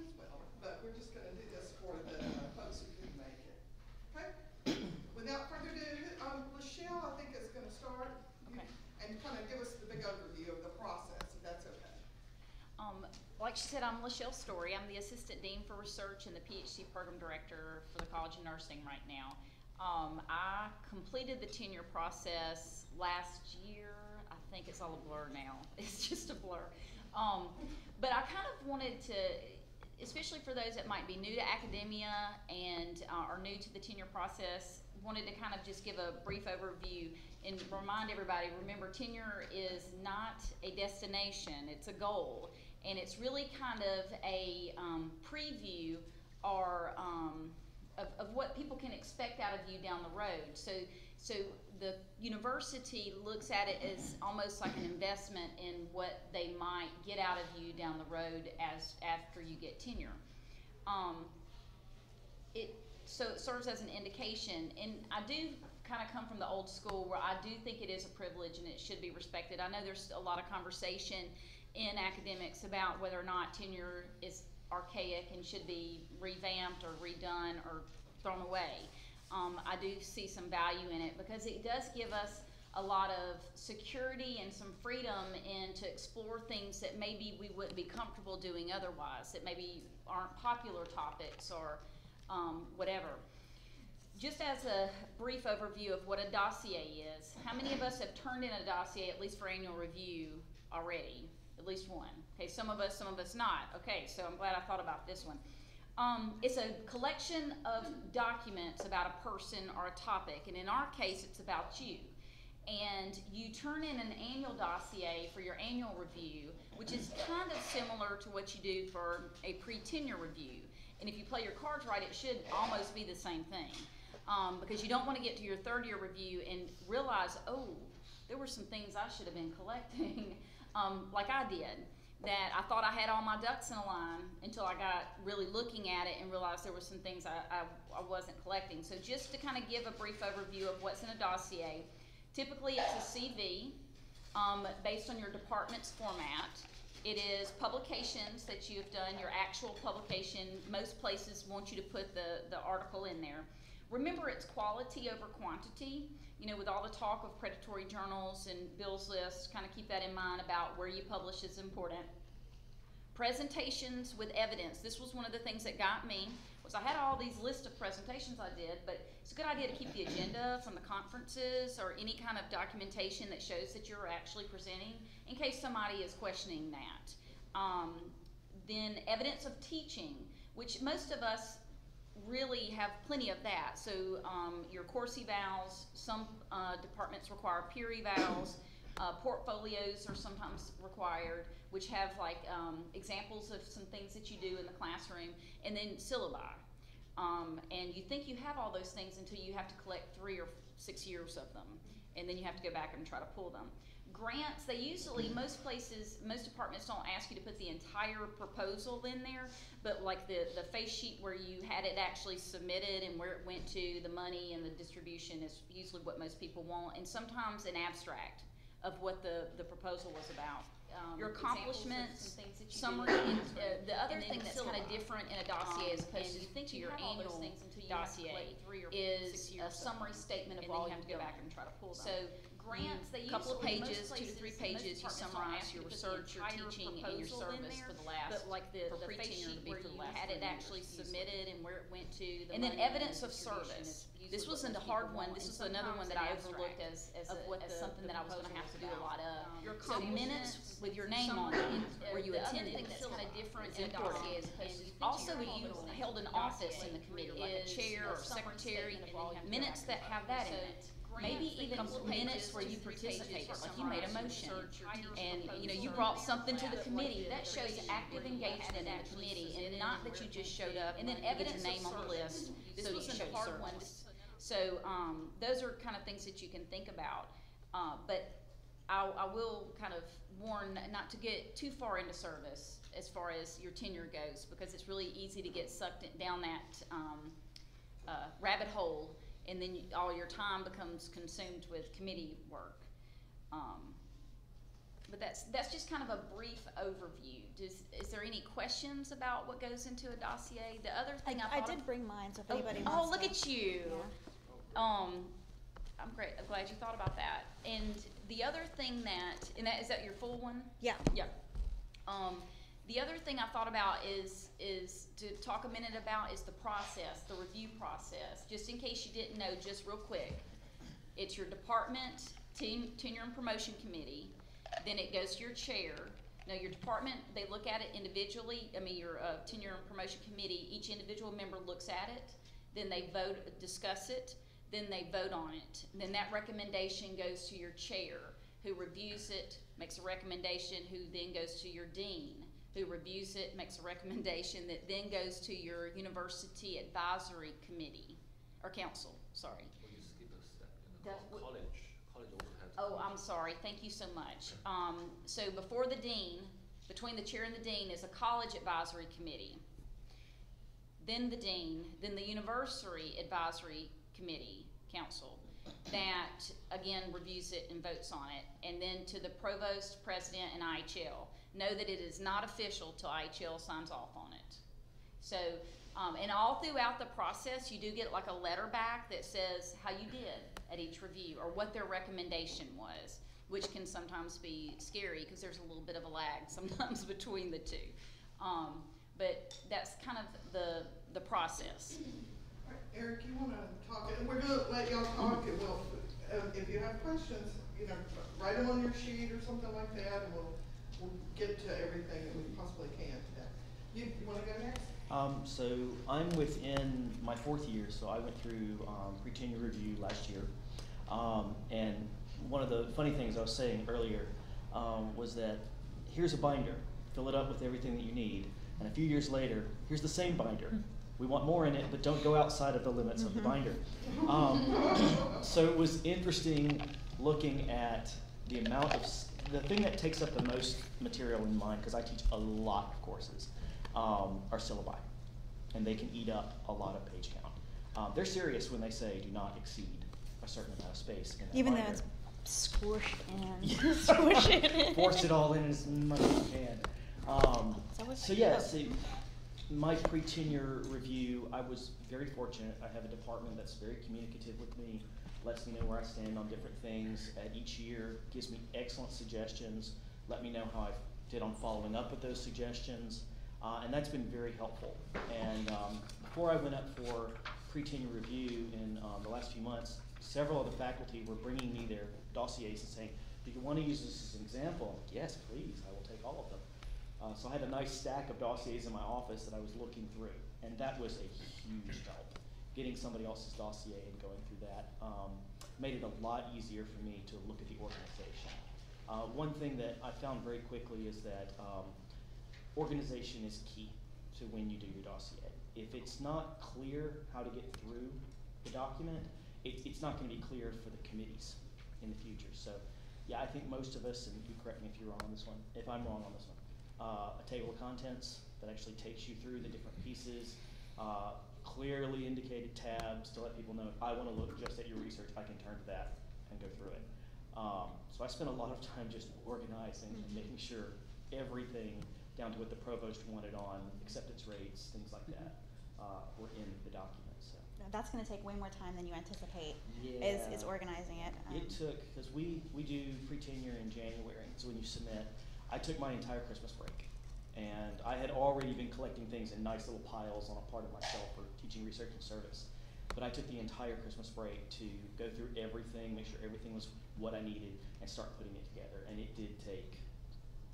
as well, but we're just gonna do this for the folks who couldn't make it. Okay? Without further ado, Michelle, I think is gonna start. Okay. And kind of give us the big overview of the process, if that's okay. Like she said, I'm Michelle Story. I'm the Assistant Dean for Research and the PhD Program Director for the College of Nursing right now. I completed the tenure process last year. I think it's all a blur now. It's just a blur. But I kind of wanted to, especially for those that might be new to academia and are new to the tenure process, wanted to kind of just give a brief overview and remind everybody, remember, tenure is not a destination, it's a goal. And it's really kind of a preview or of what people can expect out of you down the road. So the university looks at it as almost like an investment in what they might get out of you down the road as after you get tenure. So it serves as an indication, and I do kind of come from the old school where I do think it is a privilege and it should be respected. I know there's a lot of conversation in academics about whether or not tenure is archaic and should be revamped or redone or thrown away. I do see some value in it because it does give us a lot of security and some freedom in to explore things that maybe we wouldn't be comfortable doing otherwise, that maybe aren't popular topics or whatever. Just as a brief overview of what a dossier is, how many of us have turned in a dossier, at least for annual review, already? At least one. Okay, some of us not. Okay, so I'm glad I thought about this one. It's a collection of documents about a person or a topic, and in our case, it's about you. And you turn in an annual dossier for your annual review, which is kind of similar to what you do for a pre-tenure review. And if you play your cards right, it should almost be the same thing. Because you don't want to get to your third year review and realize, oh, there were some things I should have been collecting, like I did, that I thought I had all my ducks in a line until I got really looking at it and realized there were some things I wasn't collecting. So just to kind of give a brief overview of what's in a dossier, typically it's a CV based on your department's format. It is publications that you have done, your actual publication. Most places want you to put the article in there. Remember, it's quality over quantity. You know, with all the talk of predatory journals and bills lists, kind of keep that in mind about where you publish is important. Presentations with evidence. This was one of the things that got me, was I had all these lists of presentations I did, but it's a good idea to keep the agenda from the conferences or any kind of documentation that shows that you're actually presenting in case somebody is questioning that. Then evidence of teaching, which most of us really have plenty of that. So your course evals, some departments require peer evals, portfolios are sometimes required, which have like examples of some things that you do in the classroom, and then syllabi. And you think you have all those things until you have to collect 3 or 6 years of them, and then you have to go back and try to pull them. Grants, they usually, most departments don't ask you to put the entire proposal in there, but like the face sheet where you had it actually submitted and where it went to, the money and the distribution is usually what most people want, and sometimes an abstract of what the proposal was about. Your accomplishments, summary, the other thing that's kind of different in a dossier as opposed to your annual dossier is a summary statement of all you have to go back and try to pull them. So grants, they use a couple of pages, 2 to 3 pages, you summarize your research, your teaching, and your service for the last, but like the face sheet where you had it actually submitted and where it went to, and then evidence of service. This wasn't a hard one. This was another one that I overlooked as something that I was going to have to do a lot of. So minutes with your name on it, where you attended. That's kind of different in a dossier as opposed to also you held an office in the committee, like a chair or secretary. Minutes that have that in it. Maybe even minutes where you participated, like you made a motion, and you brought something to the committee. That shows active engagement in the committee, and not that you just showed up and then evidence your name on the list. This wasn't a hard one. So those are kind of things that you can think about. But I will kind of warn not to get too far into service as far as your tenure goes, because it's really easy to get sucked down that rabbit hole, and then all your time becomes consumed with committee work. But that's just kind of a brief overview. Is there any questions about what goes into a dossier? The other thing I thought did bring mine, so if anybody oh, wants look to. at you. Yeah. I'm great. I'm glad you thought about that. And the other thing is that your full one? Yeah. Yeah. The other thing I thought about is to talk a minute about is the process, the review process. Just in case you didn't know, just real quick, it's your department tenure and promotion committee. Then it goes to your chair. Now your department, they look at it individually. I mean, your tenure and promotion committee, each individual member looks at it. Then they vote, discuss it. Then they vote on it. Then that recommendation goes to your chair, who reviews it, makes a recommendation, who then goes to your dean, who reviews it, makes a recommendation that then goes to your university advisory committee, or council, sorry. Well, you skip a step in That's the college. College also has. Oh, I'm sorry, thank you so much. So before the dean, between the chair and the dean is a college advisory committee. Then the dean, then the university advisory committee, council, that again reviews it and votes on it. And then to the provost, president, and IHL. Know that it is not official till IHL signs off on it. So, and all throughout the process, you do get like a letter back that says how you did at each review or what their recommendation was, which can sometimes be scary because there's a little bit of a lag sometimes between the two. But that's kind of the process. All right, Eric, you wanna talk, and we're gonna let y'all talk, and we'll, if you have questions, write them on your sheet or something like that, and we'll get to everything that we possibly can today. You wanna go next? So I'm within my 4th year, so I went through pre-tenure review last year. And one of the funny things I was saying earlier was that here's a binder, fill it up with everything that you need, and a few years later, here's the same binder. We want more in it, but don't go outside of the limits of the binder. So it was interesting looking at the amount of, the thing that takes up the most material in mine, because I teach a lot of courses, are syllabi, and they can eat up a lot of page count. They're serious when they say do not exceed a certain amount of space in that Even binder. though it's squished in. Squish it in. Force it all in as much as you can. So yeah, see, my pre-tenure review, I was very fortunate. I have a department that's very communicative with me, lets me know where I stand on different things each year, gives me excellent suggestions, let me know how I did on following up with those suggestions, and that's been very helpful. And before I went up for pre-tenure review in the last few months, several of the faculty were bringing me their dossiers and saying, do you want to use this as an example? Yes, please, I will take all of them. So I had a nice stack of dossiers in my office that I was looking through, and that was a huge help. Getting somebody else's dossier and going through that made it a lot easier for me to look at the organization. One thing that I found very quickly is that organization is key to when you do your dossier. If it's not clear how to get through the document, it's not going to be clear for the committees in the future. So yeah, I think most of us, and you correct me if you're wrong on this one, if I'm wrong on this one, a table of contents that actually takes you through the different pieces, clearly indicated tabs to let people know if I want to look just at your research, I can turn to that and go through it. So I spent a lot of time just organizing and making sure everything down to what the provost wanted on acceptance rates, things like that, were in the document. So That's going to take way more time than you anticipate. yeah, Is organizing it. it took, because we do pre-tenure in January, so when you submit, I took my entire Christmas break, and I had already been collecting things in nice little piles on a part of my shelf for teaching, research, and service. But I took the entire Christmas break to go through everything, make sure everything was what I needed, and start putting it together. And it did take,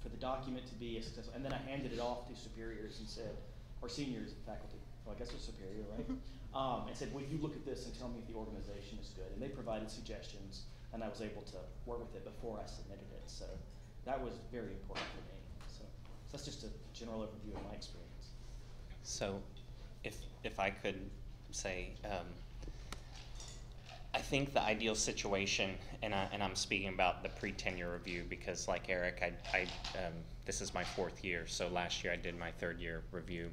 for the document to be a successful, and then I handed it off to superiors and said, or seniors, faculty, well I guess it's superior, right? And said, well, you look at this and tell me if the organization is good. And they provided suggestions, and I was able to work with it before I submitted it. So that was very important for me. So that's just a general overview of my experience. So if I could say, I think the ideal situation, and I'm speaking about the pre-tenure review because like Eric, I this is my 4th year, so last year I did my 3rd year review.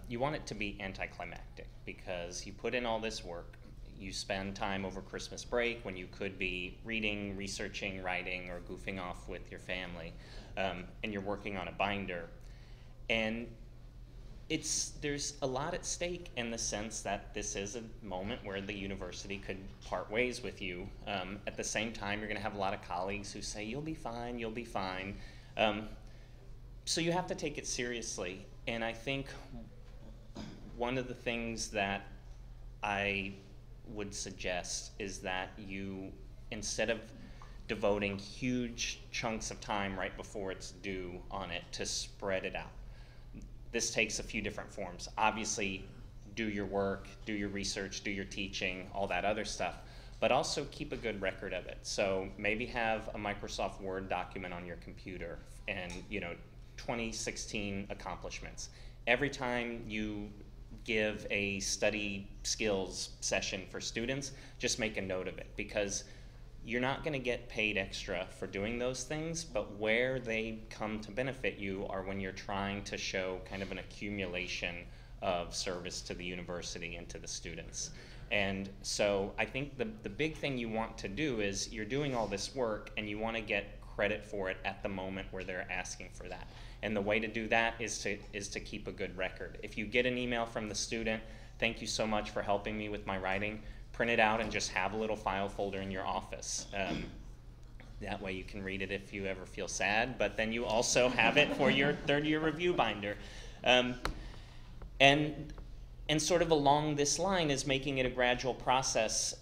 You want it to be anticlimactic because you put in all this work, you spend time over Christmas break when you could be reading, researching, writing, or goofing off with your family, and you're working on a binder. And there's a lot at stake in the sense that this is a moment where the university could part ways with you. At the same time, you're going to have a lot of colleagues who say, you'll be fine, you'll be fine. So you have to take it seriously. And I think one of the things that I would suggest is that you, instead of devoting huge chunks of time right before it's due on it, to spread it out. This takes a few different forms. Obviously, do your work, do your research, do your teaching, all that other stuff, but also keep a good record of it. So maybe have a Microsoft Word document on your computer and 2016 accomplishments. Every time you give a study skills session for students, just make a note of it, because you're not going to get paid extra for doing those things, but where they come to benefit you are when you're trying to show kind of an accumulation of service to the university and to the students. And so I think the big thing you want to do is you're doing all this work and you want to get credit for it at the moment where they're asking for that. And the way to do that is to keep a good record. If you get an email from the student, thank you so much for helping me with my writing, print it out and just have a little file folder in your office. That way you can read it if you ever feel sad, but then you also have it for your third-year review binder. And sort of along this line is making it a gradual process.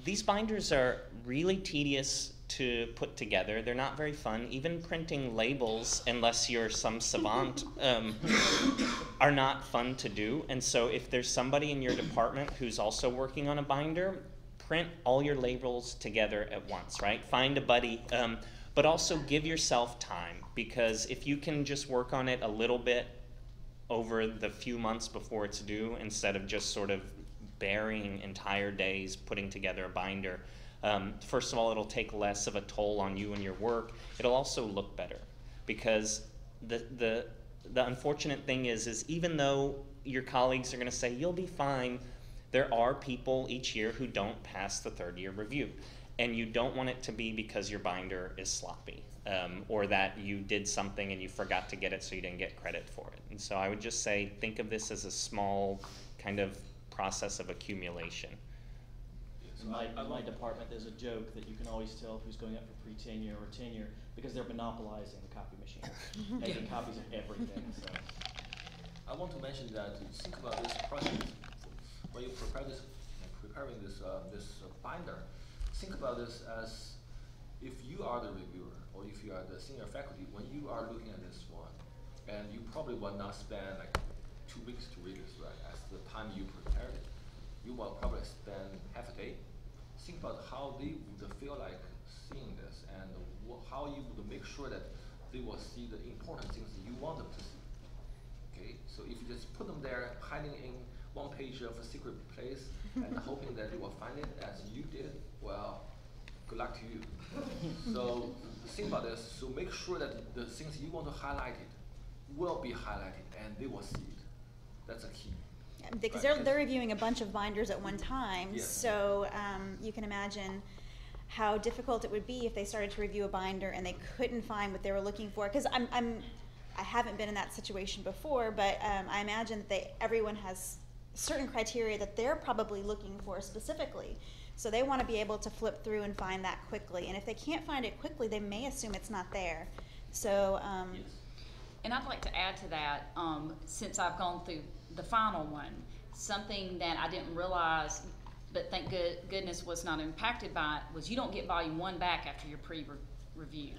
These binders are really tedious to put together. They're not very fun. Even printing labels, unless you're some savant, are not fun to do. And so if there's somebody in your department who's also working on a binder, print all your labels together at once, right? Find a buddy, but also give yourself time, because if you can just work on it a little bit over the few months before it's due, instead of just sort of burying entire days putting together a binder, first of all, it'll take less of a toll on you and your work. It'll also look better, because the unfortunate thing is even though your colleagues are going to say you'll be fine, there are people each year who don't pass the third-year review, and you don't want it to be because your binder is sloppy, or that you did something and you forgot to get it so you didn't get credit for it. And so I would just say, think of this as a small kind of process of accumulation. In my department, there's a joke that you can always tell who's going up for pre-tenure or tenure because they're monopolizing the copy machine, making copies of everything. So. I want to mention that think about this process when you preparing this binder. Think about this as if you are the reviewer or if you are the senior faculty. When you are looking at this one, and you probably will not spend like 2 weeks to read this, right? As the time you prepared it, you will probably spend half a day. Think about how they would feel like seeing this, and how you would make sure that they will see the important things that you want them to see. Okay, so if you just put them there, hiding in one page of a secret place, and hoping that you will find it as you did, well, good luck to you. So think about this. So make sure that the things you want to highlight it will be highlighted, and they will see it. That's a key. Because Right. they're reviewing a bunch of binders at one time, Yes. so you can imagine how difficult it would be if they started to review a binder and they couldn't find what they were looking for. Because I haven't been in that situation before, but I imagine that everyone has certain criteria that they're probably looking for specifically. So they want to be able to flip through and find that quickly. And if they can't find it quickly, they may assume it's not there. So. Yes. And I'd like to add to that, since I've gone through the final one, something that I didn't realize, but thank goodness was not impacted by it, was you don't get volume 1 back after your pre-review,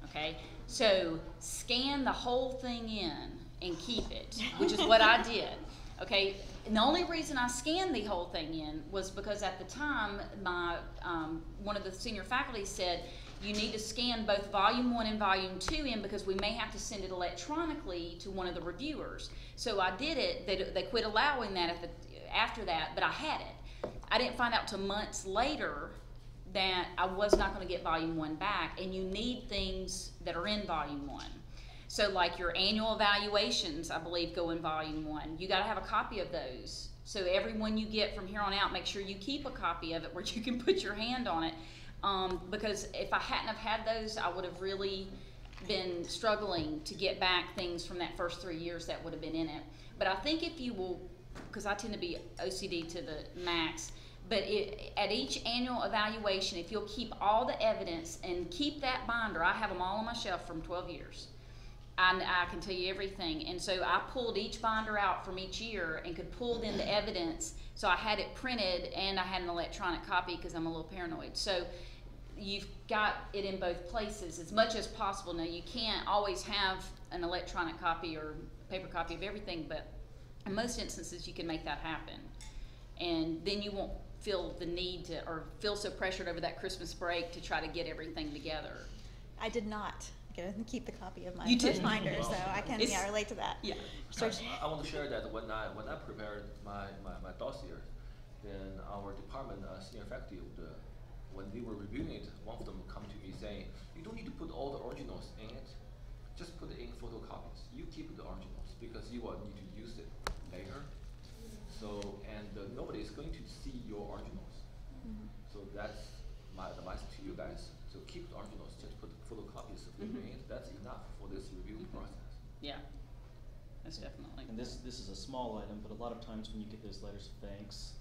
okay? So scan the whole thing in and keep it, which is what I did, okay? And the only reason I scanned the whole thing in was because at the time, my one of the senior faculty said, you need to scan both volume 1 and volume 2 in because we may have to send it electronically to one of the reviewers. So I did it. They quit allowing that after that, but I had it. I didn't find out till months later that I was not going to get volume 1 back, and you need things that are in volume 1. So like your annual evaluations, I believe, go in volume 1. You gotta have a copy of those. So every one you get from here on out, make sure you keep a copy of it where you can put your hand on it. Because if I hadn't have had those, I would have really been struggling to get back things from that first 3 years that would have been in it. But I think if you will, because I tend to be OCD to the max, but at each annual evaluation, if you'll keep all the evidence and keep that binder, I have them all on my shelf from 12 years. I can tell you everything. And so I pulled each binder out from each year and could pull in the evidence. So I had it printed and I had an electronic copy because I'm a little paranoid. So you've got it in both places as much as possible. Now you can't always have an electronic copy or paper copy of everything, but in most instances you can make that happen. And then you won't feel the need to, or feel so pressured over that Christmas break to try to get everything together. I did not keep the copy of my You first didn't? binder, so I can relate to that. Yeah. I want to share that when I prepared my dossier, then our department senior faculty when we were reviewing it, one of them would come to me saying, you don't need to put all the originals in it, just put it in photocopies. You keep the originals because you will need to use it later. So, and nobody is going to see your originals. So that's my advice to you guys. So keep the originals, just put photocopies of them in. That's enough for this review process. Yeah, that's definitely. And this is a small item, but a lot of times when you get those letters of thanks,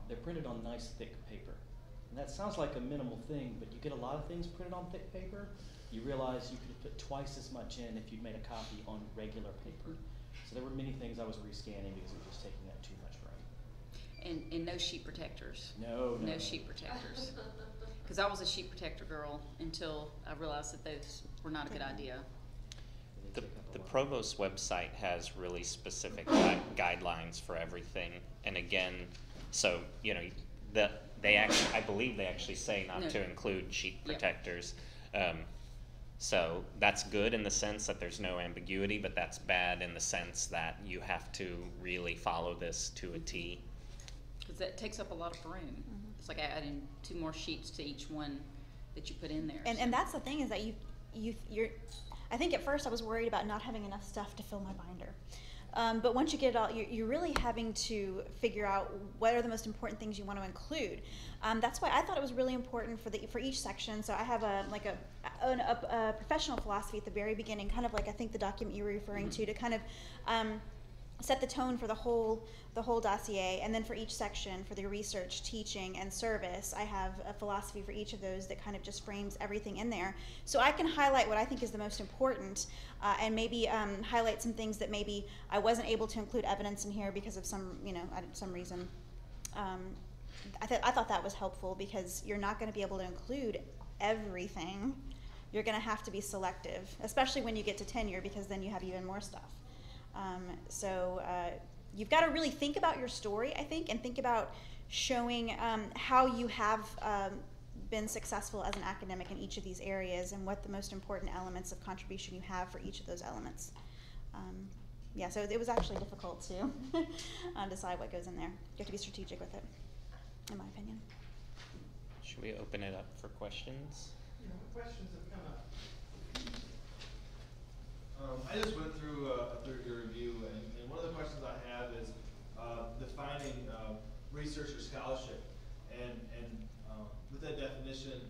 they're printed on nice thick paper. And that sounds like a minimal thing, but you get a lot of things printed on thick paper. You realize you could have put twice as much in if you'd made a copy on regular paper. So there were many things I was rescanning because it was just taking up too much room. And no sheet protectors. No sheet protectors. Because I was a sheet protector girl until I realized that those were not a good idea. The Provost website has really specific guidelines for everything, and again, so you know, I believe they actually say not to include sheet protectors. So that's good in the sense that there's no ambiguity, but that's bad in the sense that you have to really follow this to a T. Because that takes up a lot of room. It's like adding 2 more sheets to each one that you put in there. And that's the thing is that you're. I think at first I was worried about not having enough stuff to fill my binder. But once you get it all, you're really having to figure out what are the most important things you want to include. That's why I thought it was really important for each section. So I have a professional philosophy at the very beginning, kind of like I think the document you were referring to kind of set the tone for the whole dossier, and then for each section, for the research, teaching, and service, I have a philosophy for each of those that kind of just frames everything in there. So I can highlight what I think is the most important, and maybe highlight some things that maybe I wasn't able to include evidence in here because of some reason. I thought that was helpful because you're not going to be able to include everything. You're going to have to be selective, especially when you get to tenure, because then you have even more stuff. You've got to really think about your story, I think, and think about showing how you have been successful as an academic in each of these areas and what the most important elements of contribution you have for each of those elements. So it was actually difficult to decide what goes in there. You have to be strategic with it, in my opinion. Should we open it up for questions? Yeah, questions have come up. I just went through a third-year review, and one of the questions I have is defining research or scholarship, and with that definition,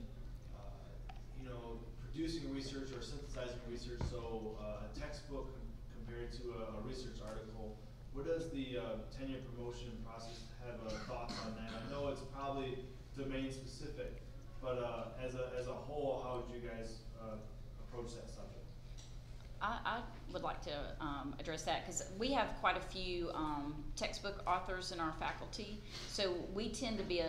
producing research or synthesizing research. So a textbook compared to a research article. Where does the tenure promotion process have thoughts on that? I know it's probably domain specific, but as a whole, how would you guys approach that subject? I would like to address that because we have quite a few textbook authors in our faculty, so we tend to be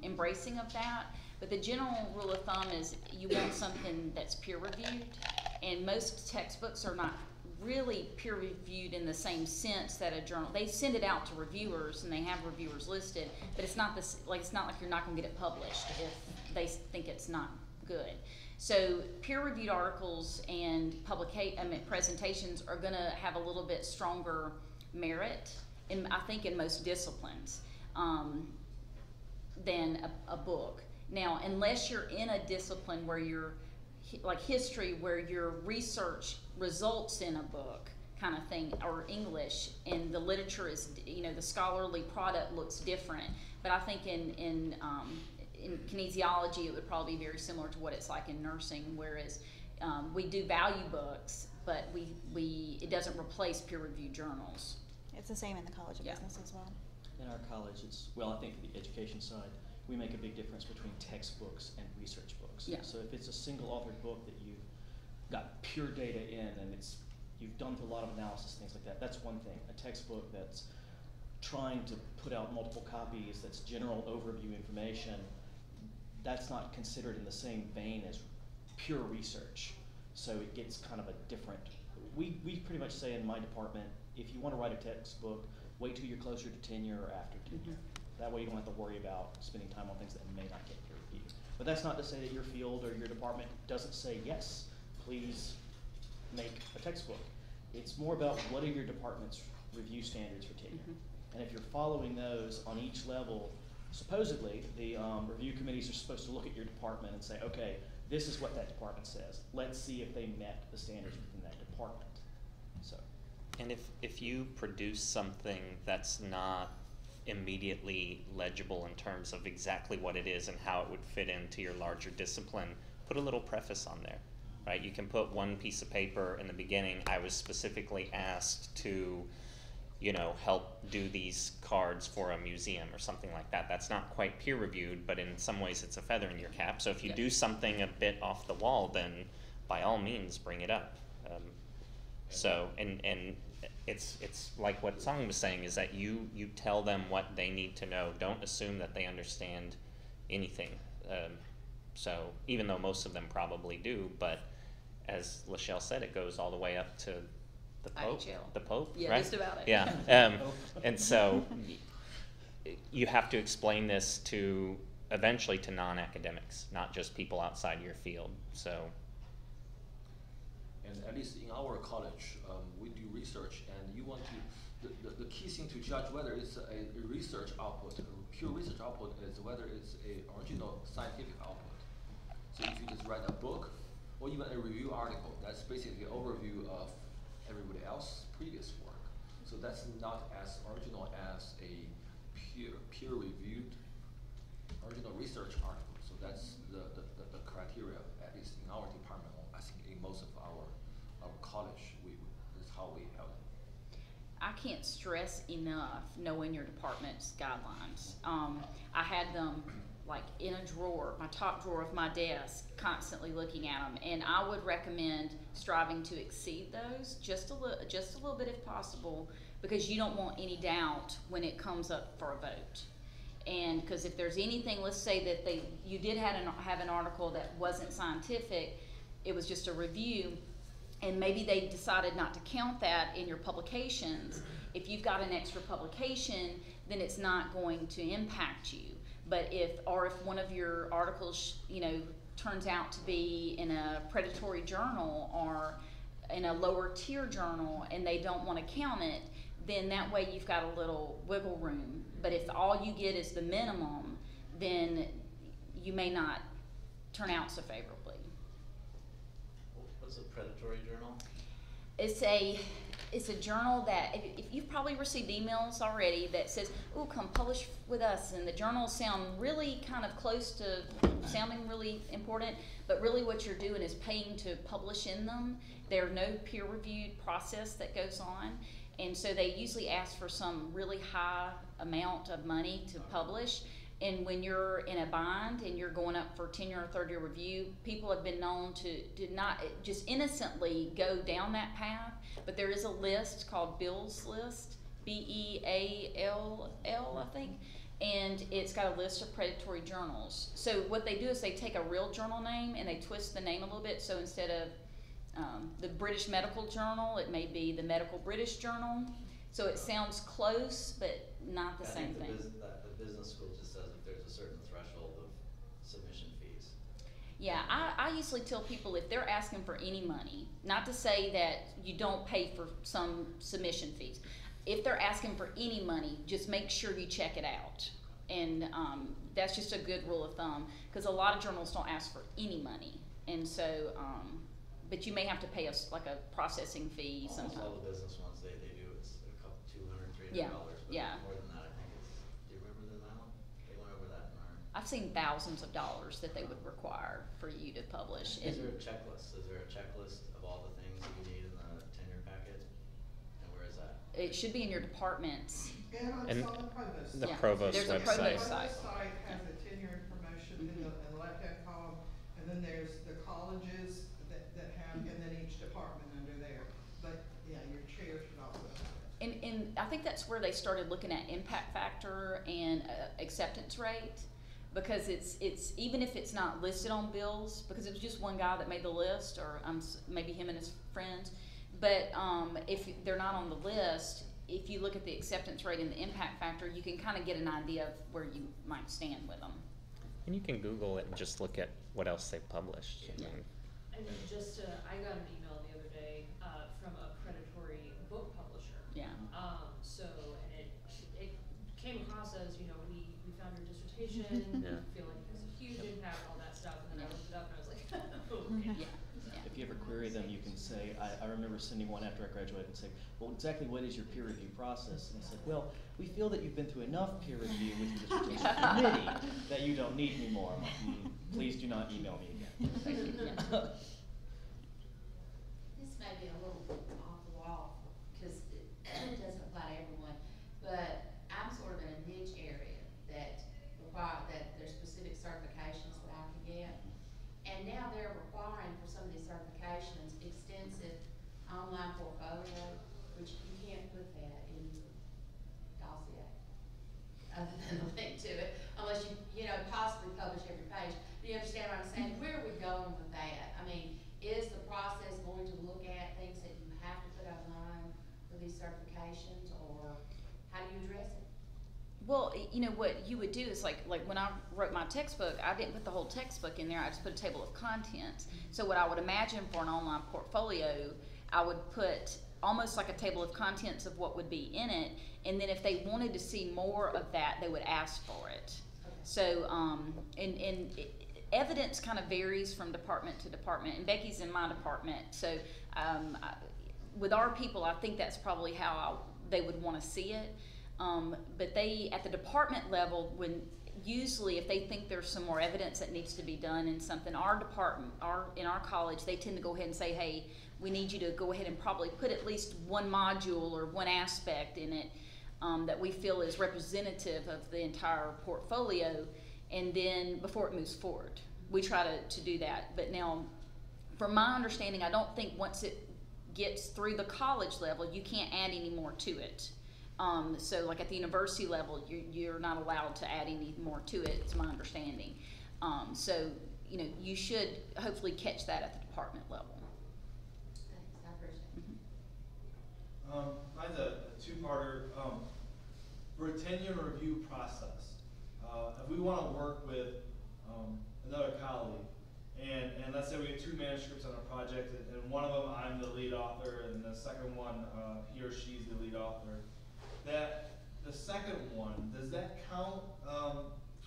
embracing of that. But the general rule of thumb is you want something that's peer reviewed, and most textbooks are not really peer reviewed in the same sense that a journal. They send it out to reviewers and they have reviewers listed, but it's not this it's not like you're not going to get it published if they think it's not good. So peer-reviewed articles and presentations are going to have a little bit stronger merit, I think, in most disciplines than a book. Now, unless you're in a discipline where you're like history, where your research results in a book kind of thing, or English, and the literature is, the scholarly product looks different. But I think in kinesiology, it would probably be very similar to what it's like in nursing, whereas we do value books, but it doesn't replace peer-reviewed journals. It's the same in the College of Yeah. Business as well. In our college, I think for the education side, we make a big difference between textbooks and research books. Yeah. So if it's a single authored book that you've got pure data in and you've done through a lot of analysis, things like that, that's one thing. A textbook that's trying to put out multiple copies, that's general overview information, that's not considered in the same vein as pure research. So it gets kind of a different, we pretty much say in my department, if you want to write a textbook, wait till you're closer to tenure or after tenure. That way you don't have to worry about spending time on things that may not get peer reviewed. But that's not to say that your field or your department doesn't say, yes, please make a textbook. It's more about what are your department's review standards for tenure. And if you're following those on each level, supposedly the review committees are supposed to look at your department and say, okay, this is what that department says. Let's see if they met the standards within that department. So. And if you produce something that's not immediately legible in terms of exactly what it is and how it would fit into your larger discipline, put a little preface on there, right? You can put one piece of paper in the beginning. I was specifically asked to, help do these cards for a museum or something like that. That's not quite peer reviewed, but in some ways it's a feather in your cap. So if you do something a bit off the wall, then by all means bring it up. So, and it's like what Song was saying, is that you tell them what they need to know. Don't assume that they understand anything. So even though most of them probably do, but as Lachelle said, it goes all the way up to the Pope. IHL. The Pope, Yeah, right? just about it. Yeah. And so you have to explain this eventually to non-academics, not just people outside your field. So. And at least in our college, we do research, and you want to, the key thing to judge whether it's a research output, a pure research output, is whether it's a original scientific output. So if you just write a book, or even a review article, that's basically an overview of everybody else's previous work. So that's not as original as a peer-reviewed original research article. So that's the criteria, at least in our department. I think in most of our college, that's how we have it. I can't stress enough knowing your department's guidelines. I had them like in a drawer, my top drawer of my desk, constantly looking at them, and I would recommend striving to exceed those just a little bit if possible, because you don't want any doubt when it comes up for a vote. And because if there's anything, let's say that you did have an article that wasn't scientific, it was just a review, and maybe they decided not to count that in your publications. If you've got an extra publication, then it's not going to impact you. But if one of your articles, turns out to be in a predatory journal or in a lower tier journal and they don't want to count it, then that way you've got a little wiggle room. But if all you get is the minimum, then you may not turn out so favorably. What's a predatory journal? It's a journal that, if you've probably received emails already that says, "Ooh, come publish with us," and the journals sound really kind of close to sounding really important, but really what you're doing is paying to publish in them. There's no peer-reviewed process that goes on, and so they usually ask for some really high amount of money to publish. And when you're in a bind and you're going up for tenure or third year review, people have been known to not just innocently go down that path. But there is a list called Bill's List, BEALL, I think, and it's got a list of predatory journals. So what they do is they take a real journal name and they twist the name a little bit. So instead of the British Medical Journal, it may be the Medical British Journal. So it sounds close, but not the same thing. The business school just says if there's a certain threshold of submission fees. Yeah, I usually tell people if they're asking for any money, not to say that you don't pay for some submission fees. If they're asking for any money, just make sure you check it out. And that's just a good rule of thumb, because a lot of journals don't ask for any money. And so, but you may have to pay us like a processing fee Almost sometime. all the business ones they do, it's a couple, $200, $300, Yeah, but yeah. more than that, I think it's, do you remember the amount? They went over that in our. I've seen thousands of dollars that they would require for you to publish. Is there a checklist? Is there a checklist of all the things that you need in the tenure packet? And where is that? It should be in your departments. And And it's on the provost. the Yeah, provost there's a website. provost site. The site has the tenure information in the left-hand column, and then there's the colleges that have, and then each department under there. But, yeah, your chair should also have it. And I think that's where they started looking at impact factor and acceptance rate, because it's even if it's not listed on bills, because it was just one guy that made the list, or maybe him and his friends, but if they're not on the list, if you look at the acceptance rate and the impact factor, you can kind of get an idea of where you might stand with them. And you can Google it and just look at what else they've published. Yeah. And just, I got an email the other day, from a predatory book publisher. Yeah. So, and it came across as, you know, we found your dissertation, Yeah. feel like it has a huge impact, all that stuff, and then I looked it up and I was like, oh, Yeah. If you ever query them, you can say, I remember sending one after I graduated and saying, well, exactly what is your peer review process? And I said, well, we feel that you've been through enough peer review with your dissertation committee that you don't need any more. I'm like, please do not email me again. Thank you. Yeah. This may be a little off the wall, because it doesn't apply to everyone, but I'm sort of in a niche area that there's specific certifications that I can get. And now they're requiring for some of these certifications, extensive online portfolio, which you can't put that in your dossier, other than the link to it, unless you know, possibly publish every page. Do you understand what I'm saying? Where are we going with that? I mean, is the process going to look at things that you have to put online for these certifications, or how do you address it? Well, you know, what you would do is like when I wrote my textbook, I didn't put the whole textbook in there, I just put a table of contents. So what I would imagine for an online portfolio, I would put almost like a table of contents of what would be in it, and then if they wanted to see more of that, they would ask for it. So, evidence kind of varies from department to department, and Becky's in my department, so with our people, I think that's probably how they would want to see it. But they, at the department level, when usually if they think there's some more evidence that needs to be done in something, our department, in our college, they tend to go ahead and say, hey, we need you to go ahead and probably put at least one module or one aspect in it that we feel is representative of the entire portfolio, and then before it moves forward. We try to do that. But now, from my understanding, I don't think once it gets through the college level, you can't add any more to it. So like at the university level, you're not allowed to add any more to it, it's my understanding. So, you know, you should hopefully catch that at the department level. Thanks, I appreciate it. Mine's a two-parter. For a tenure review process, if we want to work with another colleague, and let's say we get two manuscripts on a project, and one of them I'm the lead author, and the second one he or she's the lead author, that the second one, does that count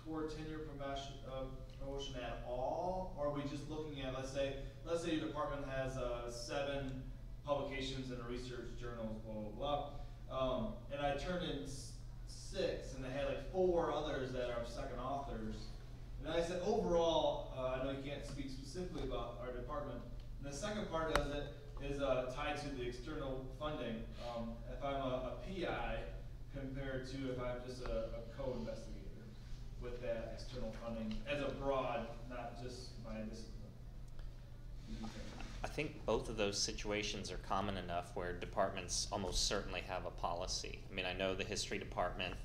toward tenure promotion at all, or are we just looking at, let's say your department has 7 publications in a research journal, blah blah blah, and I turned in 6, and they had like 4 others that are second authors, and I said overall, I know you can't speak specifically about our department, and the second part of it is tied to the external funding. If I'm a PI compared to if I'm just a co-investigator with that external funding as a broad, not just my discipline. I think both of those situations are common enough where departments almost certainly have a policy. I mean, I know the history department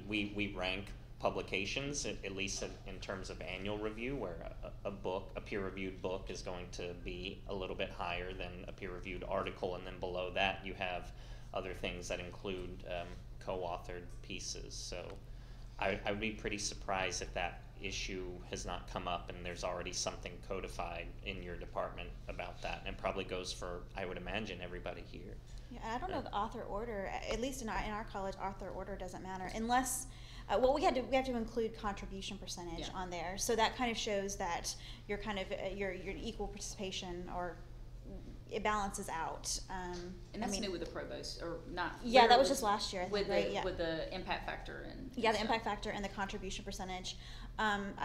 we rank publications, at least in terms of annual review, where a peer-reviewed book is going to be a little bit higher than a peer-reviewed article, and then below that you have other things that include co-authored pieces. So I would be pretty surprised if that issue has not come up and there's already something codified in your department about that, and it probably goes for, I would imagine, everybody here. Yeah, I don't know the author order, at least in our college, author order doesn't matter unless Well, we have to include contribution percentage Yeah. on there, so that kind of shows that you're kind of, you're equal participation, or it balances out. And that's new with the provost, or not? Yeah, that where was just last year, I think, right? Yeah. With the impact factor and. Yeah, the stuff. impact factor and the contribution percentage,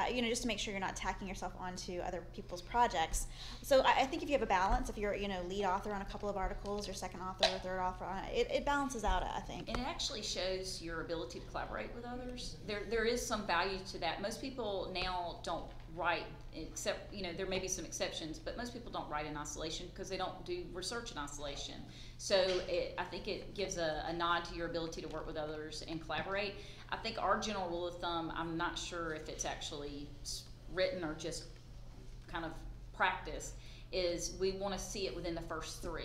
just to make sure you're not tacking yourself onto other people's projects. So I think if you have a balance, if you're, lead author on a couple of articles, or second author or third author on it, it balances out, I think. And it actually shows your ability to collaborate with others. There is some value to that. Most people now don't write, except, there may be some exceptions, but most people don't write in isolation because they don't do research in isolation. So I think it gives a nod to your ability to work with others and collaborate. I think our general rule of thumb, I'm not sure if it's actually written or just kind of practice, is we want to see it within the first 3.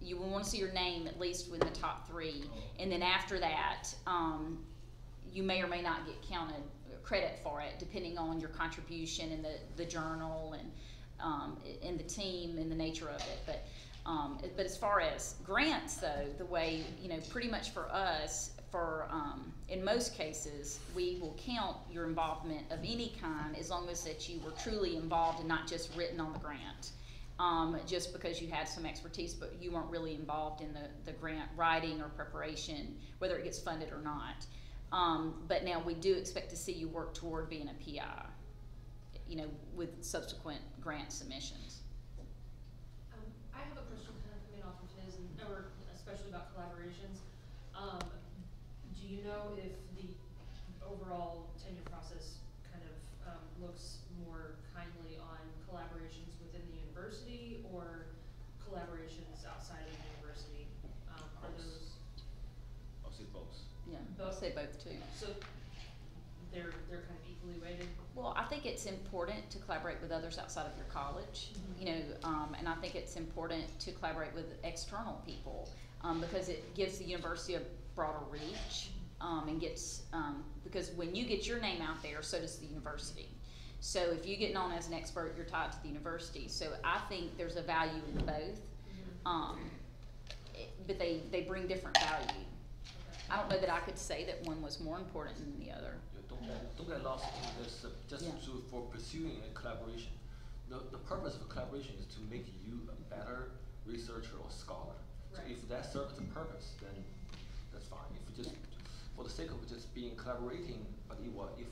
You want to see your name at least within the top 3, and then after that, you may or may not get counted credit for it, depending on your contribution in the journal and the team and the nature of it. But as far as grants, though, the way, pretty much for us, in most cases, we will count your involvement of any kind as long as that you were truly involved and not just written on the grant. Just because you had some expertise, but you weren't really involved in the grant writing or preparation, whether it gets funded or not. But now we do expect to see you work toward being a PI, with subsequent grant submissions. I have a question kind of coming off of his, or especially about collaborations. Do you know if the overall tenure process kind of looks more kindly on collaborations within the university or collaborations outside of the university? Are those? I'll say both. Yeah, I'll say both too. So they're kind of equally weighted? Well, I think it's important to collaborate with others outside of your college, and I think it's important to collaborate with external people, because it gives the university a broader reach, and gets, because when you get your name out there, so does the university. So if you get known as an expert, you're tied to the university. So I think there's a value in both, but they bring different value. I don't know that I could say that one was more important than the other. Don't get lost in this, for pursuing a collaboration. The purpose of a collaboration is to make you a better researcher or scholar. So if that serves the purpose, then that's fine. If you just, for the sake of just collaborating, but if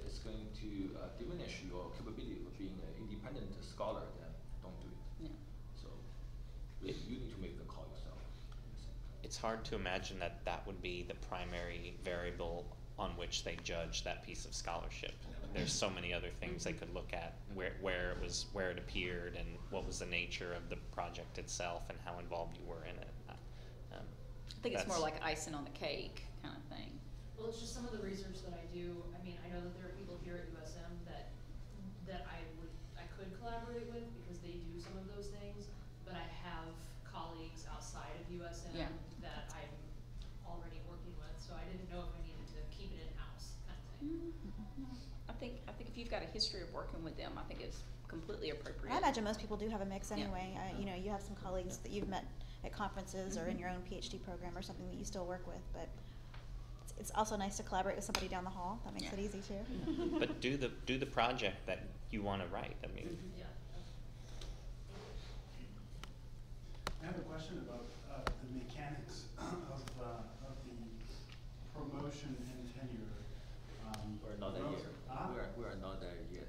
it's going to diminish your capability of being an independent scholar, then don't do it. Yeah. So you need to make the call yourself. It's hard to imagine that would be the primary variable on which they judge that piece of scholarship. There's so many other things they could look at, where it appeared, and what was the nature of the project itself, and how involved you were in it. I think it's more like icing on the cake kind of thing. Well, it's just some of the research that I do. I mean, I know that there are people here at USM that I could collaborate with because they do some of those things, but I have colleagues outside of USM that I'm already working with, so I didn't know if I needed to keep it in-house kind of thing. I think if you've got a history of working with them, I think it's completely appropriate. I imagine most people do have a mix Yeah. anyway. You have some colleagues that you've met at conferences or in your own PhD program or something that you still work with, but it's also nice to collaborate with somebody down the hall. That makes it easy too. But do the project that you want to write. I mean, Yeah. I have a question about the mechanics of the promotion and tenure. We're not there yet. Huh? We are not there yet.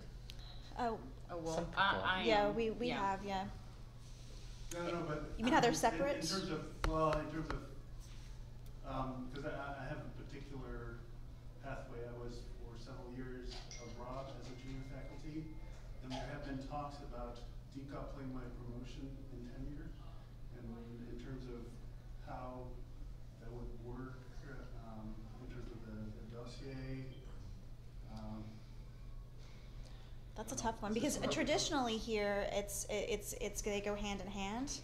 Oh, Well, Some people I yeah, am. we Yeah. have, yeah. No, but. You mean how they're in separate? terms of, because I have a particular pathway. I was for several years abroad as a junior faculty, and there have been talks about decoupling my promotion and tenure, and in terms of how that would work, in terms of the dossier. That's a tough one because traditionally here it's they go hand in hand.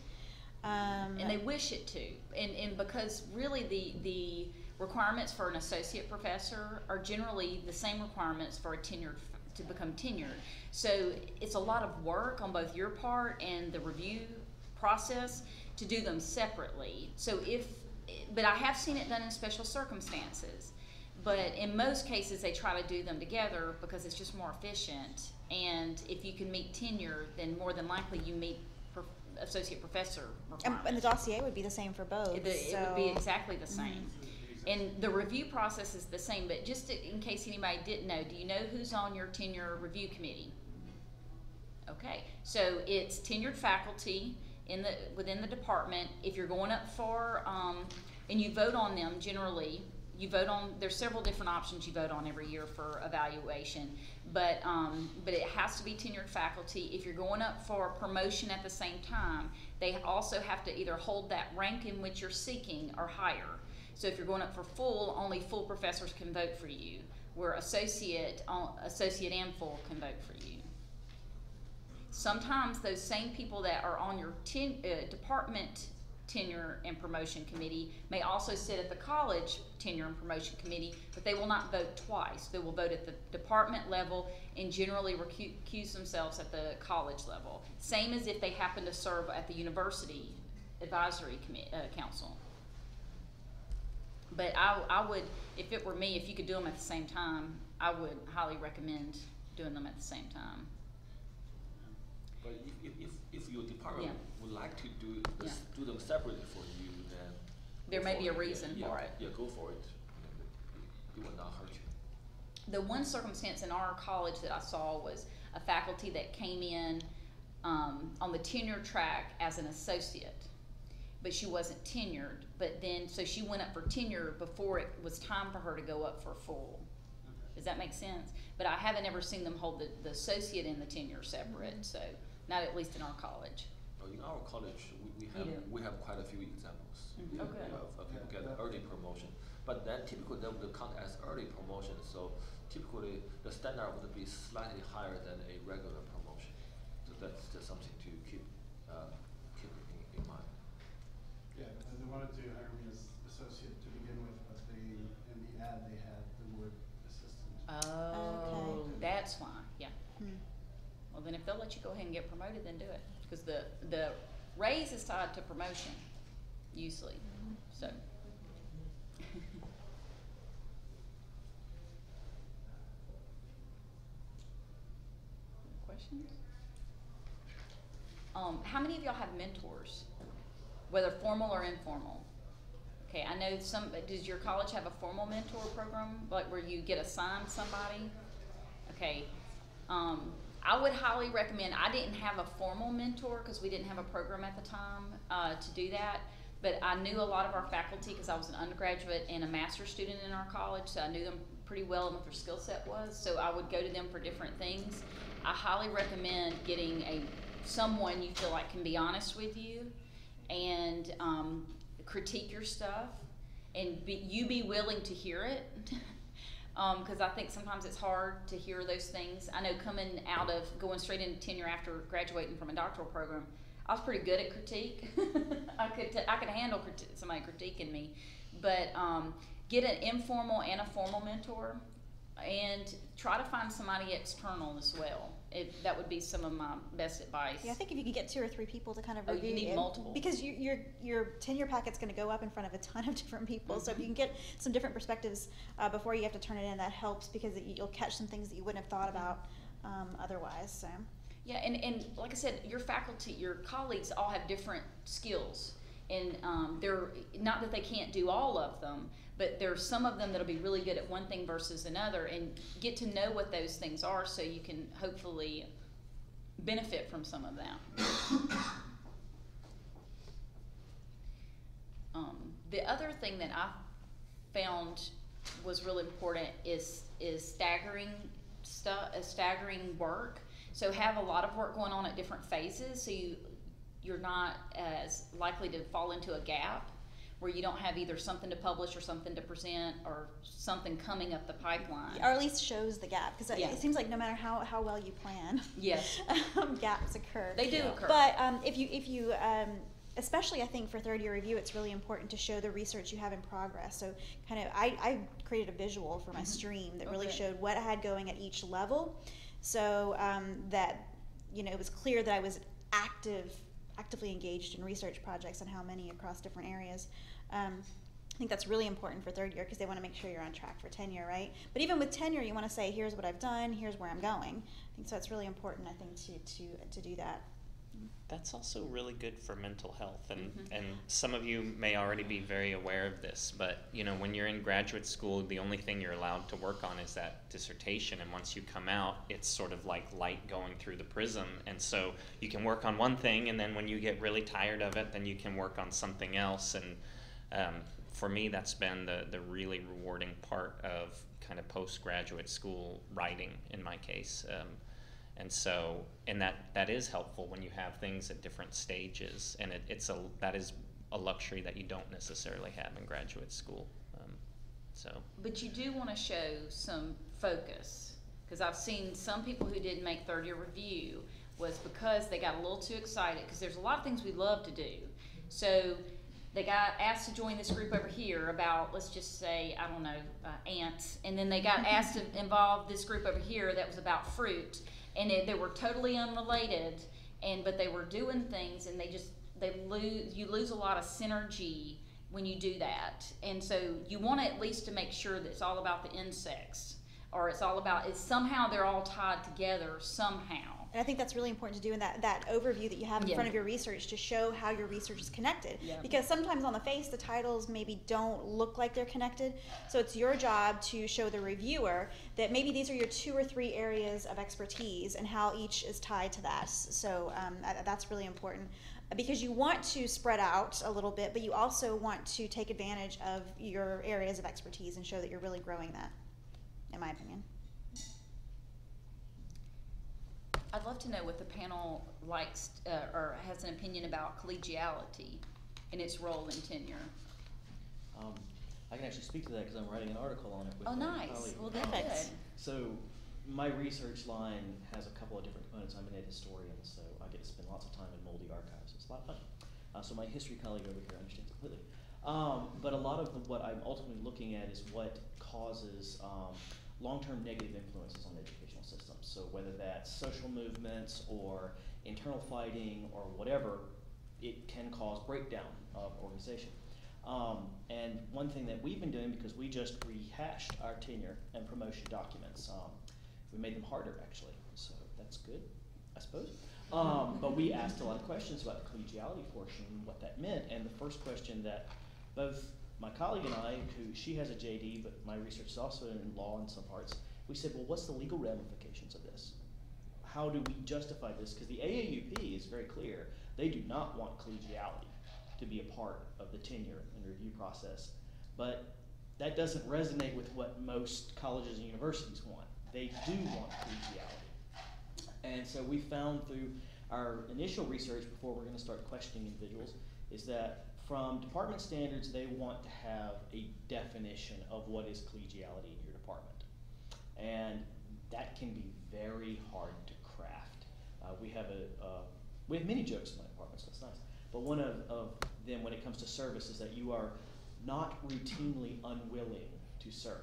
And they wish it to, and because really the requirements for an associate professor are generally the same requirements for to become tenured. So it's a lot of work on both your part and the review process to do them separately. So but I have seen it done in special circumstances. But in most cases, they try to do them together because it's just more efficient. And if you can meet tenure, then more than likely you meet associate professor requirements. And the dossier would be the same for both. It would be exactly the same. Mm-hmm. And the review process is the same, but just in case anybody didn't know, do you know who's on your tenure review committee? Okay, so it's tenured faculty within the department. If you're going up for, and you vote on them generally, there's several different options you vote on every year for evaluation, but it has to be tenured faculty. If you're going up for promotion at the same time, they also have to either hold that rank in which you're seeking or higher. So if you're going up for full, only full professors can vote for you, where associate and full can vote for you. Sometimes those same people that are on your department tenure and promotion committee may also sit at the college tenure and promotion committee, but they will not vote twice. They will vote at the department level and generally recuse themselves at the college level. Same as if they happen to serve at the university advisory council. But I would, if it were me, if you could do them at the same time, I would highly recommend doing them at the same time. But if your department Yeah. would like to do Yeah. do them separately for you, then There go may for be a it. reason Yeah, for it. Yeah, go for it. It will not hurt you. The one circumstance in our college that I saw was a faculty that came in on the tenure track as an associate, but she wasn't tenured. But then, so she went up for tenure before it was time for her to go up for full. Does that make sense? But I haven't ever seen them hold the associate and the tenure separate, so not at least in our college. In our college, You do? we have quite a few examples. Mhm. We have, Okay. people get early promotion, but then typically they would count as early promotion. So typically the standard would be slightly higher than a regular promotion. So that's just something to keep in mind. Yeah, and they wanted to hire me as associate to begin with, but in the ad they had the word assistant. Oh, Okay. that's why, yeah. Hmm. Well, then if they'll let you go ahead and get promoted, then do it. Because the raise is tied to promotion, usually, so. Questions? How many of y'all have mentors, whether formal or informal? Okay, I know does your college have a formal mentor program, like where you get assigned somebody? Okay, I would highly recommend, I didn't have a formal mentor because we didn't have a program at the time to do that, but I knew a lot of our faculty because I was an undergraduate and a master's student in our college, so I knew them pretty well and what their skill set was, so I would go to them for different things. I highly recommend getting someone you feel like can be honest with you and critique your stuff and be willing to hear it. Because I think sometimes it's hard to hear those things. I know coming out of going straight into tenure after graduating from a doctoral program, I was pretty good at critique. I could handle somebody critiquing me, but get an informal and a formal mentor, and try to find somebody external as well. That would be some of my best advice. Yeah, I think if you can get 2 or 3 people to kind of Oh, review you need it, multiple. because your tenure packet's going to go up in front of a ton of different people. So if you can get some different perspectives before you have to turn it in, that helps because you'll catch some things that you wouldn't have thought about otherwise. So. Yeah, and like I said, your faculty, your colleagues all have different skills, and they're not that they can't do all of them, but there's some of them that'll be really good at one thing versus another, and get to know what those things are so you can hopefully benefit from some of that. The other thing that I found was really important is staggering work. So have a lot of work going on at different phases, so you're not as likely to fall into a gap where you don't have either something to publish or something to present or something coming up the pipeline. Or at least shows the gap, because Yeah. it seems like no matter how well you plan, Yes. gaps occur. They do occur. But if you especially I think for third year review, it's really important to show the research you have in progress. So kind of I created a visual for my stream that really Okay. showed what I had going at each level, so that it was clear that I was actively engaged in research projects and how many across different areas. I think that's really important for third year because they want to make sure you're on track for tenure, right? But even with tenure, you want to say, here's what I've done, here's where I'm going. I think so. It's really important, I think, to do that. That's also really good for mental health, and some of you may already be very aware of this, but you know, when you're in graduate school, the only thing you're allowed to work on is that dissertation, and once you come out, it's sort of like light going through the prism, and so you can work on one thing, and then when you get really tired of it, then you can work on something else. And for me, that's been the really rewarding part of kind of postgraduate school writing in my case. And so, that is helpful when you have things at different stages, and that is a luxury that you don't necessarily have in graduate school. But you do want to show some focus, because I've seen some people who didn't make third year review was because they got a little too excited, because there's a lot of things we love to do. So they got asked to join this group over here about, let's just say, I don't know, ants, and then they got asked to involve this group over here that was about fruit. And they were totally unrelated, but they were doing things, and you lose a lot of synergy when you do that. And so you want to at least to make sure that it's all about the insects, or it's somehow they're all tied together somehow. And I think that's really important to do in that overview that you have in front of your research, to show how your research is connected. Yeah. Because sometimes on the face, the titles maybe don't look like they're connected. So it's your job to show the reviewer that maybe these are your 2 or 3 areas of expertise and how each is tied to that. So that's really important, because you want to spread out a little bit, but you also want to take advantage of your areas of expertise and show that you're really growing that, in my opinion. I'd love to know what the panel likes or has an opinion about collegiality and its role in tenure. I can actually speak to that because I'm writing an article on it with my colleague. Well, good. So my research line has a couple of different components. I'm an ed historian, so I get to spend lots of time in moldy archives. It's a lot of fun. So my history colleague over here understands completely. But a lot of what I'm ultimately looking at is what causes long-term negative influences on the educational system. So whether that's social movements or internal fighting or whatever, it can cause breakdown of organization. And one thing that we've been doing, because we just rehashed our tenure and promotion documents, we made them harder actually, so that's good, I suppose. But we asked a lot of questions about the collegiality portion, what that meant, and the first question that both my colleague and I, she has a JD, but my research is also in law in some parts, we said, well, what's the legal ramifications of this? How do we justify this? Because the AAUP is very clear. They do not want collegiality to be a part of the tenure and review process. But that doesn't resonate with what most colleges and universities want. They do want collegiality. And so we found through our initial research, before we're going to start questioning individuals, is that from department standards, they want to have a definition of what is collegiality in your department. And that can be very hard to craft. We have many jokes in my department, so that's nice. But one of them, when it comes to service, is that you are not routinely unwilling to serve.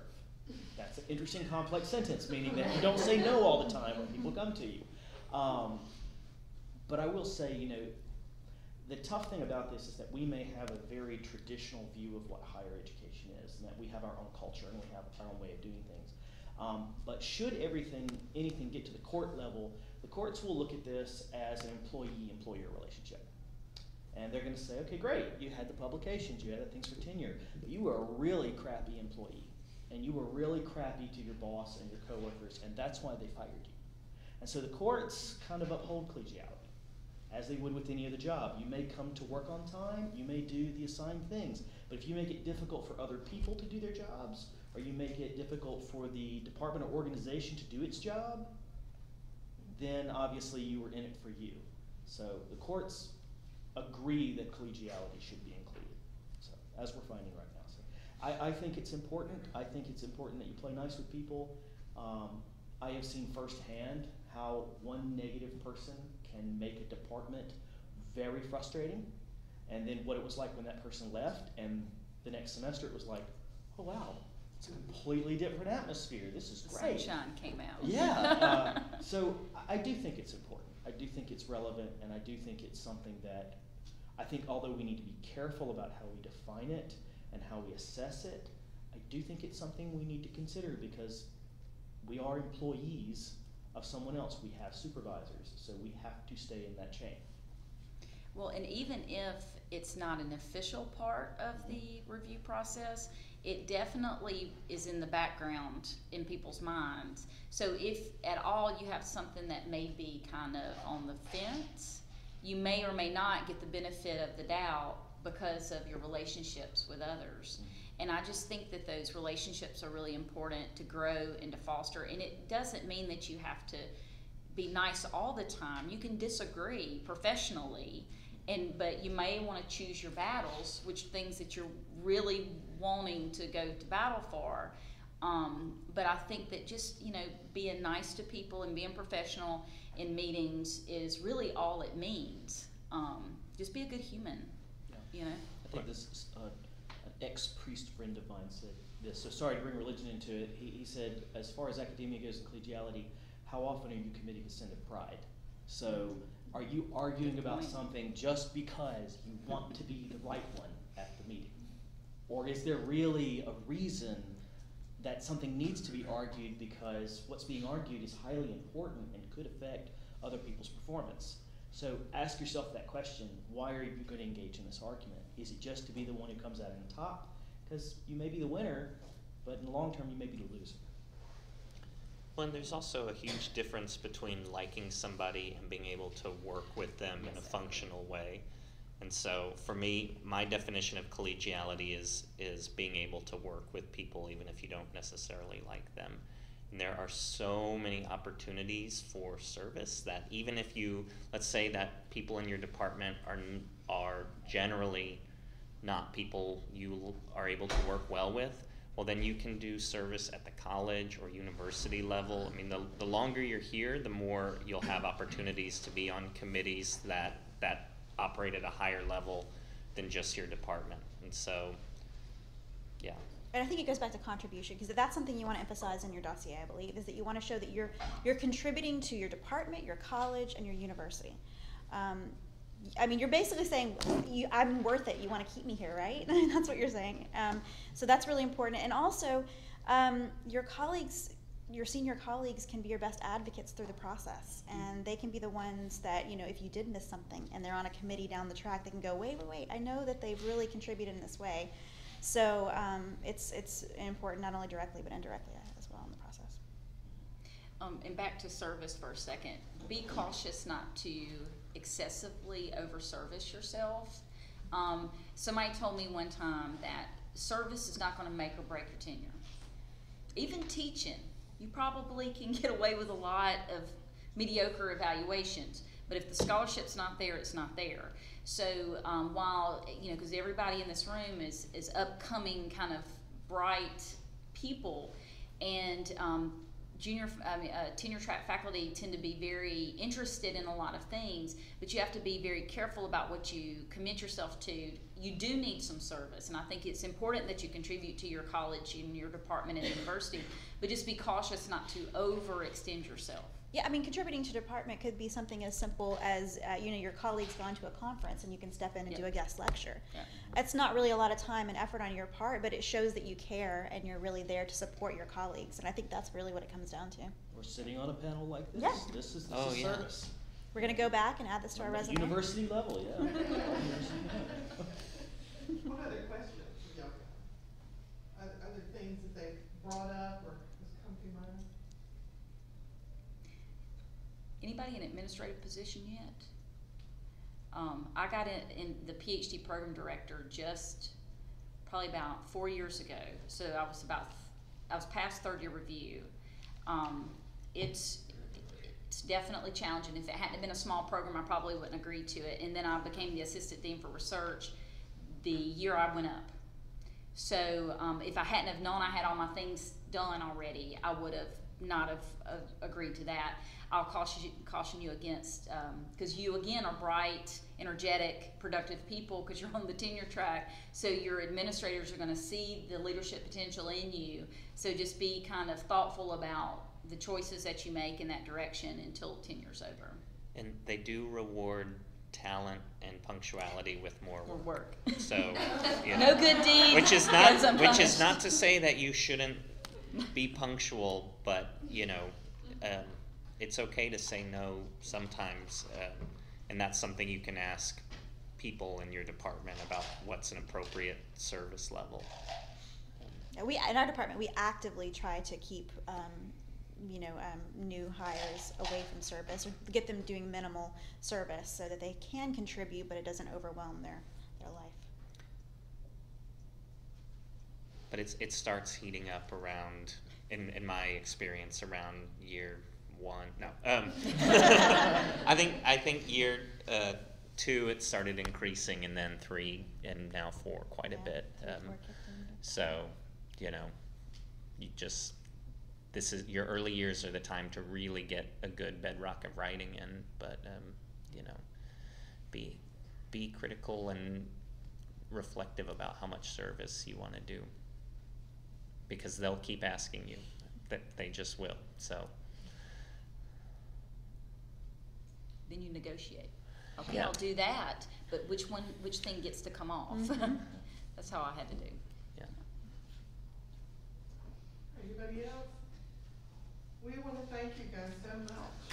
That's an interesting, complex sentence, meaning that you don't say no all the time when people come to you. But I will say, the tough thing about this is that we may have a very traditional view of what higher education is, and that we have our own culture and we have our own way of doing things. But should anything get to the court level, the courts will look at this as an employee-employer relationship. And they're going to say, okay, great, you had the publications, you had things for tenure, but you were a really crappy employee, and you were really crappy to your boss and your coworkers, and that's why they fired you. And so the courts kind of uphold collegiality, as they would with any other job. You may come to work on time, you may do the assigned things, but if you make it difficult for other people to do their jobs, or you make it difficult for the department or organization to do its job, then obviously you were in it for you. So the courts agree that collegiality should be included, so as we're finding right now. So I think it's important. I think it's important that you play nice with people. I have seen firsthand how one negative person can make a department very frustrating, and then what it was like when that person left, and the next semester it was like, oh wow, it's a completely different atmosphere. This is great. Sunshine came out. Yeah. So I do think it's important. I do think it's relevant, and I do think it's something that I think, although we need to be careful about how we define it, and how we assess it, I do think it's something we need to consider because we are employees of someone else. We have supervisors, so we have to stay in that chain. Well, and even if it's not an official part of the review process, it definitely is in the background in people's minds. So if at all you have something that may be kind of on the fence, you may or may not get the benefit of the doubt because of your relationships with others. And I just think that those relationships are really important to grow and to foster. And it doesn't mean that you have to be nice all the time. You can disagree professionally, but you may want to choose your battles, which things that you're really wanting to go to battle for. But I think that just, being nice to people and being professional in meetings is really all it means. Just be a good human, I think this an ex-priest friend of mine said this, so sorry to bring religion into it. He said, as far as academia goes and collegiality, how often are you committing a sin of pride? So are you arguing about something just because you want to be the right one at the meeting? Or is there really a reason that something needs to be argued because what's being argued is highly important and could affect other people's performance? So ask yourself that question: why are you going to engage in this argument? Is it just to be the one who comes out on top? Because you may be the winner, but in the long term you may be the loser. Well, and there's also a huge difference between liking somebody and being able to work with them in a functional way. And so for me, my definition of collegiality is being able to work with people even if you don't necessarily like them. And there are so many opportunities for service that even if you, let's say that people in your department are generally not people you are able to work well with, well then you can do service at the college or university level. I mean, the longer you're here, the more you'll have opportunities to be on committees that operate at a higher level than just your department. And so, yeah. And I think it goes back to contribution, because that's something you want to emphasize in your dossier, I believe, is that you want to show that you're contributing to your department, your college, and your university. I mean, you're basically saying, I'm worth it, you want to keep me here, right? That's what you're saying. So that's really important. And also, your colleagues, your senior colleagues can be your best advocates through the process, and they can be the ones that, if you did miss something and they're on a committee down the track, they can go, wait, I know that they've really contributed in this way. So it's important not only directly but indirectly as well in the process. And back to service for a second. Be cautious not to excessively over-service yourself. Somebody told me one time that service is not going to make or break your tenure. Even teaching, you probably can get away with a lot of mediocre evaluations, but if the scholarship's not there, it's not there. So while, because everybody in this room is upcoming kind of bright people, and tenure track faculty tend to be very interested in a lot of things, but you have to be very careful about what you commit yourself to. You do need some service, and I think it's important that you contribute to your college and your department and university, but just be cautious not to overextend yourself. Yeah, I mean, contributing to department could be something as simple as, your colleague's gone to a conference and you can step in and do a guest lecture. Yeah. It's not really a lot of time and effort on your part, but it shows that you care and you're really there to support your colleagues. And I think that's really what it comes down to. We're sitting on a panel like this. Yeah. This is yeah. service. We're going to go back and add this to our resume. University level, yeah. What other questions have y'all got? Other things that they brought up or has come to mind? Anybody in administrative position yet? I got in the PhD program director just probably about 4 years ago. So I was past third year review. It's definitely challenging. If it hadn't been a small program, I probably wouldn't agree to it. And then I became the assistant dean for research the year I went up. So if I hadn't have known I had all my things done already, I would have not have agreed to that. I'll caution you against, because you again are bright, energetic, productive people because you're on the tenure track, so your administrators are going to see the leadership potential in you. So just be kind of thoughtful about the choices that you make in that direction until tenure's over. And they do reward talent and punctuality with more Or work. work. So, you No know, good deed which is goes not unpunished. to say that you shouldn't be punctual, but you know, it's okay to say no sometimes, and that's something you can ask people in your department about what's an appropriate service level. In our department, we actively try to keep, new hires away from service, or get them doing minimal service so that they can contribute, but it doesn't overwhelm their life. But it starts heating up around, in my experience, around year one. No, I think year 2 it started increasing, and then 3, and now 4 quite a bit. 3, 4 kicked in. So, you know, this is your early years are the time to really get a good bedrock of writing in. But you know, be critical and reflective about how much service you want to do, because they'll keep asking you. That they just will. So Then you negotiate. Okay, Yeah. I'll do that, but which thing gets to come off? Mhm. That's how I had to do. yeah. Anybody else? We wanna thank you guys so much.